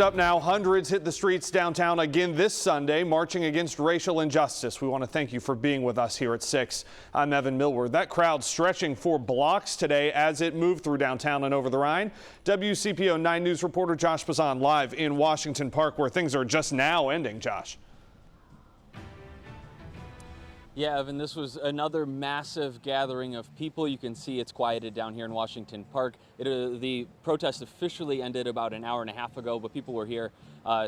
Up now, hundreds hit the streets downtown again this Sunday, marching against racial injustice. We want to thank you for being with us here at 6. I'm Evan MILLWARD. That crowd stretching for blocks today as it moved through downtown and over the Rhine. WCPO 9 News reporter Josh BAZAN live in Washington Park, where things are just now ending. Josh. Yeah, Evan, this was another massive gathering of people. You can see it's quieted down here in Washington Park. The protest officially ended about an hour and a half ago, but people were here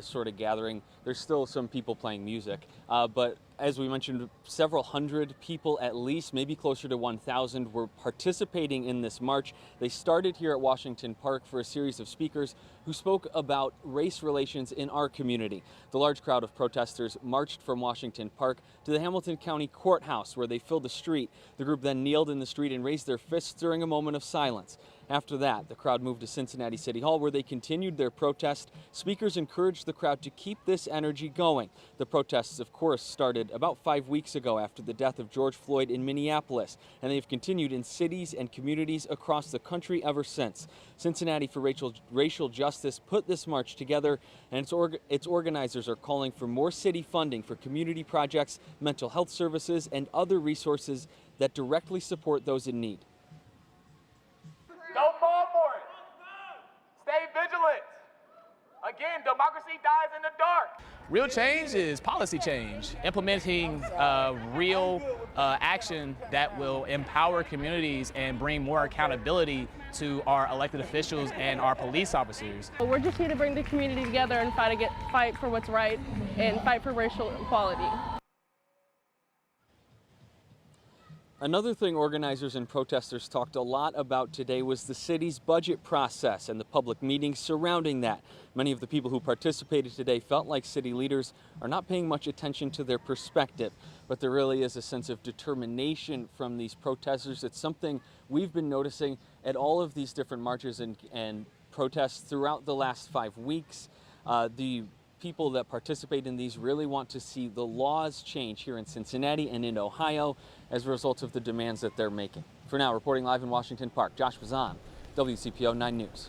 sort of gathering. There's still some people playing music, but as we mentioned, several hundred people at least, maybe closer to 1,000, were participating in this march. They started here at Washington Park for a series of speakers who spoke about race relations in our community. The large crowd of protesters marched from Washington Park to the Hamilton County Courthouse, where they filled the street. The group then kneeled in the street and raised their fists during a moment of silence. After that, the crowd moved to Cincinnati City Hall, where they continued their protest. Speakers encouraged the crowd to keep this energy going. The protests, of course, started about 5 weeks ago after the death of George Floyd in Minneapolis, and they've continued in cities and communities across the country ever since. Cincinnati For Racial Justice put this march together, and its organizers are calling for more city funding for community projects, mental health services, and other resources that directly support those in need. Don't fall for it. Stay vigilant. Again, democracy dies in the dark. Real change is policy change, implementing real action that will empower communities and bring more accountability to our elected officials and our police officers. We're just here to bring the community together and fight for what's right and fight for racial equality. Another thing organizers and protesters talked a lot about today was the city's budget process and the public meetings surrounding that. Many of the people who participated today felt like city leaders are not paying much attention to their perspective, but there really is a sense of determination from these protesters. It's something we've been noticing at all of these different marches and protests throughout the last 5 weeks. The people that participate in these really want to see the laws change here in Cincinnati and in Ohio as a result of the demands that they're making. For now, reporting live in Washington Park, Josh BAZAN, WCPO 9 News.